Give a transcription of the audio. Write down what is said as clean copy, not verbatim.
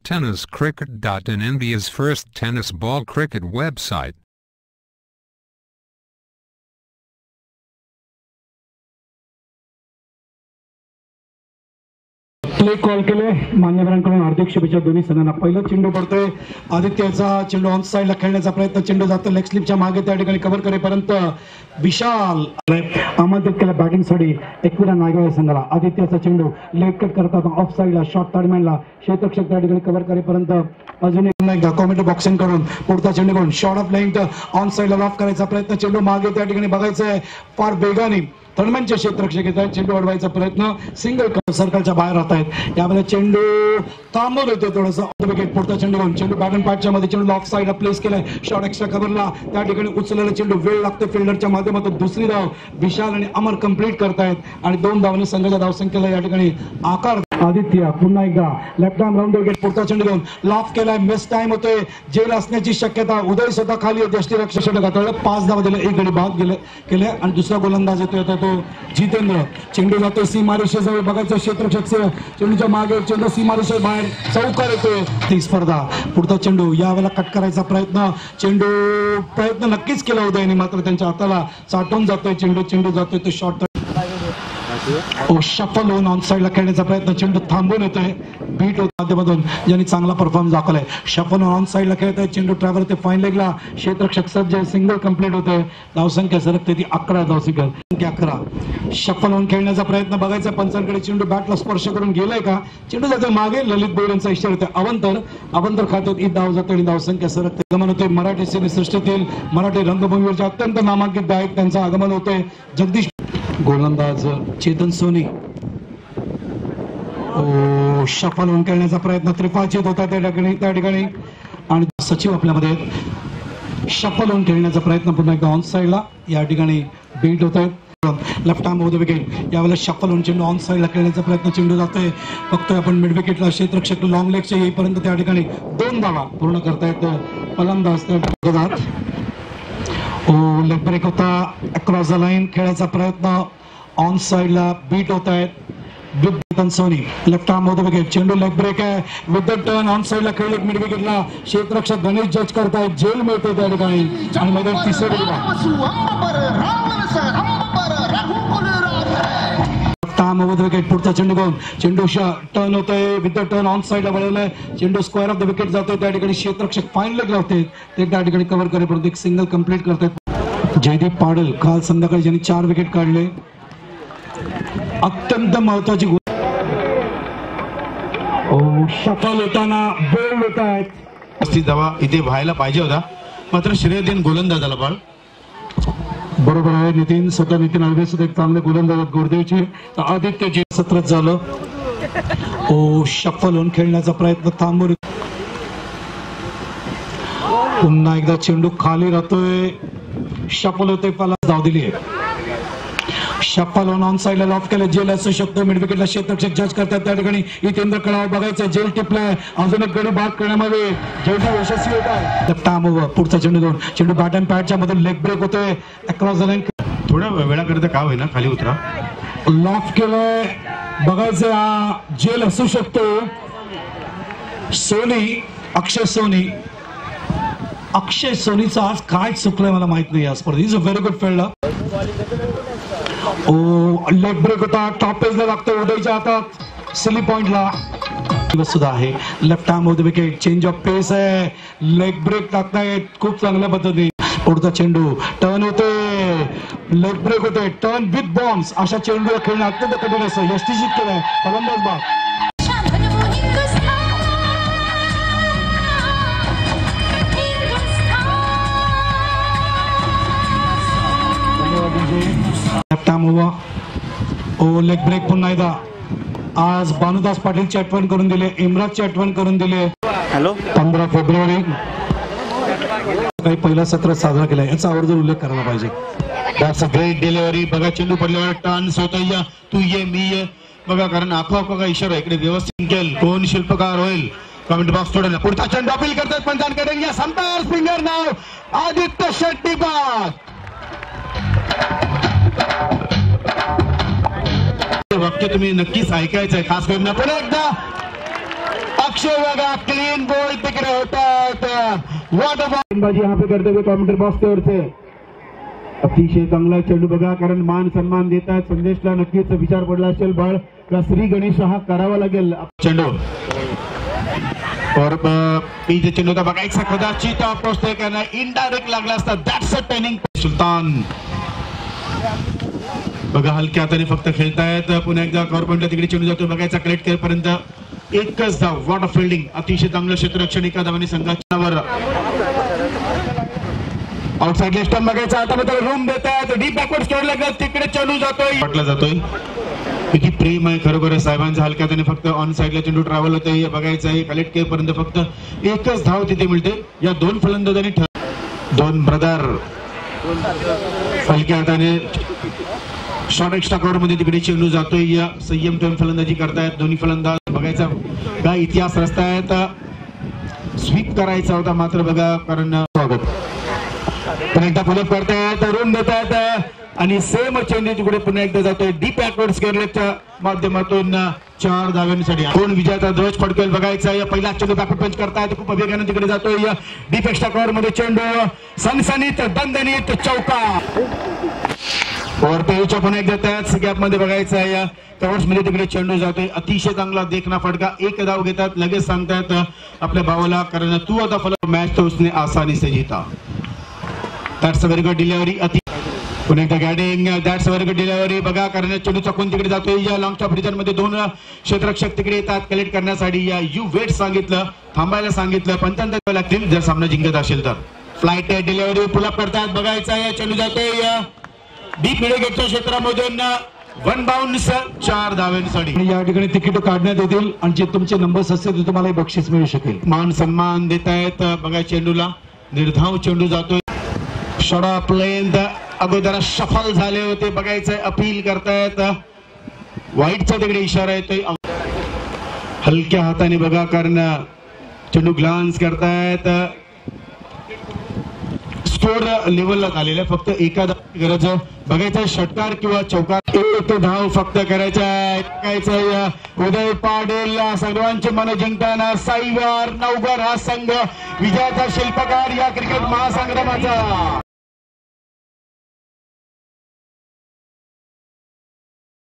TennisCricket.in, India's first tennis ball cricket website. Play call केले मान्यवरांकडून हार्दिक शुभेच्छा दोन्ही संघांना. पहिला चेंडू पडतोय आदित्यचा चेंडू ऑन साइडला खेळण्याचा प्रयत्न, चेंडू जातो लेग स्लिपच्या मागे, त्या ठिकाणी कव्हर करेपर्यंत विशाल आमंत्रित केला बॅटिंगसाठी एकविरा नायगाव संघाला. आदित्यचा चेंडू लेग कट करतात ऑफ साइडला, शॉर्ट टर्नमॅनला क्षेत्ररक्षक त्या ठिकाणी कव्हर करेपर्यंत अजून एकदा कॉमेंट्री बॉक्सिंग करून पुढचा चेंडू करून शॉर्ट ऑफ लेंथ ऑन साइडला लॉक करायचा प्रयत्न, चेंडू मागे त्या ठिकाणी बघायचं आहे फार वेगाने थर्डमॅनचे क्षेत्ररक्षक येत आहेत, चेंडू अडवायचा प्रयत्न, सिंगल सर्कलच्या बाहेर राहत आहेत. यामध्ये चेंडू थांबवून येतो थोडंसं विकेट. पुढचा चेंडू घेऊन चेंडू बॅट अँड पॅडच्या मध्ये चेंडू ऑफ साइडला प्लेस केलाय, शॉर्ट एक्स्ट्रा कव्हरला त्या ठिकाणी उचललेला चेंडू वेळ लागतो फिल्डरच्या माध्यमातून. दुसरी धाव विशाल आणि अमर कंप्लीट करतायत आणि 2 धावांनी संघाच्या धावसंख्येला या ठिकाणी आकार. आदित्य पुन्हा एकदा लेफ्ट आर्म राऊंड विकेट, पुढचा चेंडू घेऊन लॉफ केलाय, मिस टाइम होतोय, जेल असण्याची शक्यता. उदय स्वतः खाली होते, यष्टीरक्षक घातलं, 5 धावा दिले, 1 गडी बाद केले आणि दुसरा गोलंदाज येतोय तो जितेंद्र. चेंडू जातोय सीमारेषेजवळ, बघायचं क्षेत्ररक्षक चेंडूच्या मागे, चेंडू सीमारेषे बाहेर चौकार येतोय. ती स्पर्धा पुढचा चेंडू यावेळेला कट करायचा प्रयत्न, प्रयत्न नक्कीच केला उदयने, मात्र त्यांच्या हाताला चाटून जातोय चेंडू जातोय तो शॉर्ट शफल होऊन ऑन साइडला खेळण्याचा प्रयत्न, चेंडू थांबून येतोय बीट माध्यमातून ज्यांनी चांगला परफॉर्म दाखवलाय. शफल होऊन ऑन साइडला खेळत आहे, चेंडू ट्रॅव्हल ते फाईन लेगला, क्षेत्ररक्षक सज्ज, सिंगल कंप्लीट होतोय, धावसंख्या सरकते ती 11 धावसंख्या 11. शफल होऊन खेळण्याचा प्रयत्न, बघायचा पंचांकडे, चेंडू बॅटला स्पर्श करून गेलाय का, चेंडू जातोय मागे, ललित बोर यांचा इशारा होतोय अवंतर खात्यात ही धाव जाते आणि धावसंख्या सरकते. आगमन होते मराठी सिने सृष्टीतील मराठी रंगभूमीवरच्या अत्यंत नामांकित गायक त्यांचं आगमन होतंय. जगदीश गोलंदाज चेतन सोनी शफल होऊन खेळण्याचा प्रयत्न, त्रिफाचित होता त्या ठिकाणी आणि सचिव आपल्यामध्ये शफल होऊन खेळण्याचा प्रयत्न, पुन्हा एकदा ऑन साइडला या ठिकाणी बीट होत आहेत. लेफ्ट आर्म ओव्हर विकेट, यावेळेला शफल होऊन चेंडू ऑन साइडला खेळण्याचा प्रयत्न, चेंडू जातोय, बघतोय आपण मिड विकेटला, क्षेत्ररक्षक लॉंग लेगच्या येईपर्यंत त्या ठिकाणी 2 धावा पूर्ण करतायत फलंदाज. लेग ब्रेक होता, अक्रॉस द लाईन खेळायचा प्रयत्न, ऑन साइडला बीट होत आहेत. सोनी लेफ्ट आर्म होतं विकेट, चेंडू लेग ब्रेक आहे, विथ द टर्न ऑन साइडला खेळले मिड विकेटला, क्षेत्ररक्षक गणेश जज करतायत, जेल मिळते त्या ठिकाणी आणि मध्ये तिसरे विकेट. पुढचा चेंडू घेऊन चेंडू टर्न होतोय, विथ द टर्न ऑन साइडला वळवलंय, चेंडू स्क्वेअर ऑफ द विकेट जातोय, त्या ठिकाणी क्षेत्ररक्षक फाईन लेग लावते, ते त्या ठिकाणी कव्हर करेपर्यंत एक सिंगल कंप्लीट करतात. जयदीप पाडल काल संध्याकाळी ज्यांनी 4 विकेट काढले, अत्यंत महत्वाची शफल होताना बोल्ड होत आहेत. धावा इथे व्हायला पाहिजे होता, मात्र श्रेय देन गोलंदाजाला. बाळ बरोबर आहे नितीन, स्वतः नितीन अळवे सुद्धा एक चांगले गोलंदाज गोरदेवचे. आदित्यचे सत्रच झालं. शफल होऊन खेळण्याचा प्रयत्न थांबून, पुन्हा एकदा चेंडू खाली राहतोय, शफल होतोय, पाला धाव दिली आहे. शफल होऊन ऑन साइडला लॉफ केलं, जेल असू शकतो, मिड विकेटला क्षेत्ररक्षक जज करतात, त्या ठिकाणी जितेंद्र कळाव बघायचं, जेल टिपलाय, अजून एक गडी बाद करण्यामध्ये जेल यशस्वी होत आहे. पुढचा चेंडू घेऊन चेंडू बॅट अँड पॅडच्या मधून लेग ब्रेक होतोय, अक्रॉस द लाईन थोड्या वेळाकरिता का होईना खाली उतरा, लॉफ केलंय, बघायचं हा जेल असू शकतो. सोनी अक्षय सोनीचं आज काय चुकलंय मला माहित नाही या स्पर्धेत. Is a very good fielder. Leg break होता, टॉप पेजला लागतो उदयच्या हातात, सिली पॉइंटला सुद्धा आहे. लेफ्ट आर्म होतं विकेट, चेंज ऑफ पेस आहे, लेग ब्रेक टाकतायत खूप चांगल्या पद्धतीने. पुढचा चेंडू टर्न होते, लेग ब्रेक होते, टर्न विथ बॉम्ब्स, अशा चेंडूला खेळणं अत्यंत कठीण असतं. यष्टीशीत केलंय फलंदाज बाद. लेग ब्रेक पुन्हा एकदा. आज भानुदास पाटीलची आठवण करून दिले, इम्राजची आठवण करून दिले. 15 फेब्रुवारी काही पहिला सत्र साजरा केला, याचा आवर्जून उल्लेख करायला पाहिजे. That's a great delivery. बघा चेंडू पडल्यावर टर्न्स होतोय, तू ये मी ये बघा, कारण आखो का इशारा इकडे व्यवस्थित केल, कोण शिल्पकार होईल कमेंट बॉक्स थोडं. पुढचा चेंडू अपील करतात पंचांकडे, या संपायर स्पिनर नाव आदित्य शेट्टी बाद. वाक्य तुम्ही नक्कीच ऐकायचंय, खास करून पुन्हा एकदा लक्ष्य बघा क्लीन बॉल तिकडे होतात. वॉट बाजी यहाँ पे करते हुए कॉमेंट्री बॉक्स की ओर से अतिशय चांगला चेंडू बघा, कारण मान सन्मान देतात. संदेशला नक्कीच विचार पडला असेल बळ का श्री गणेश हा करावा लागेल. चेंडू और पीछे चेंडू का बघायचा कदाचित अप्रोच करना इनडायरेक्ट लागला असता. That's a turning. सुलतान बघा हलक्या हाताने फक्त खेळतायत. पुन्हा एकदा कव्हर पॉइंटला तिकडे चेंडू जातो. बघायचा कलेक्ट करेपर्यंत एकच धाव. What a fielding. अतिशय चांगलं क्षेत्ररक्षण एका धावाने संघाच्यावर. आउटसाइड लेफ्टर्न बघायचा आता मात्र रूम देतात. डीप बॅकवर्ड स्टोर लागत तिकडे चेंडू जातोय. वाटला जातोय किती प्रेम आहे खरोखर साहेबांचं. हलक्या त्याने फक्त ऑन साइडला चेंडू ट्रॅव्हल होतोय. बघायचं आहे कलेक्ट केपर्यंत फक्त एकच धाव तिथे मिळते. या दोन फलंदाजांनी दोन ब्रदर हलक्या हाताने शॉर्ट एक्स्ट्रा कव्हर मध्ये तिकडे चेंडू जातोय. संयम ठेवून फलंदाजी करतायत दोन्ही फलंदाज. बघायचा काय इतिहास रचतायत. स्वीप करायचा होता मात्र बघा कारण स्वागत पण एकदा फॉलोअप करतायत. रूम देतात आणि सेम चेंडू तिकडे पुन्हा एकदा जातोय. डीप बॅकवर्ड स्क्वेअरलेगच्या माध्यमातून 4 धावांसाठी कोण विजयाचा ध्वज फडकेल बघायचा. पहिला चेंडू बॅकवर्ड पंच करतायत. खूप वेगाने तिकडे जातोय. डीप एक्स्ट्रा कव्हर मध्ये चेंडू सनसनीत दणदणीत चौका. ओव्हरपेच्या पुन्हा एकदा त्याच गॅप मध्ये बघायचं आहे. कव्हर्स मध्ये तिकडे चेंडू जातोय. अतिशय चांगला देखना फटका. एक धाव घेतात. लगेच सांगतायत आपल्या भावाला कारण तू आता फॉलो मॅच तो उसने आसानी से जीता. That's a very good delivery. पुन्हा एकदा गॅडिंग. That's a very good delivery. बघा कारण चेंडू चकून तिकडे जातोय. या लॉंग टॉप रिजन मध्ये दोन क्षेत्ररक्षक तिकडे येतात कलेक्ट करण्यासाठी. या यू वेट सांगितलं थांबायला सांगितलं 55 लागतील जर सामना जिंकत असेल तर. फ्लाइट डिलिव्हरी पुल अप करतात. बघायचा आहे चेंडू जातोय डीप मिडविकेटच्या क्षेत्रामधून. 1 बाउन्स 4 धावांसाठी. या ठिकाणी तिकीट काढण्यात येतील आणि जे तुमचे नंबर्स असतील ते तुम्हाला बक्षीस मिळू शकेल. मान सन्मान देत आहेत. बघा चेंडूला निर्धाव चेंडू जातोय. शॉर्ट प्लेन अगोदर सफल झाले होते. बघायचंय अपील करतायत. वाईटचा तिकडे इशारा येतोय. हलक्या हाताने बघा कारण चेंडू ग्लान्स करतायत. स्कोर लेवलला झालेला फक्त एका गरज बघायचं षटकार किंवा चौकार. एक धाव फक्त करायचा. उदय पाटील सर्वांचे मन जिंकताना साईवार नवघर हा संघ विजयाचा शिल्पकार या क्रिकेट महासंग्रामाचा.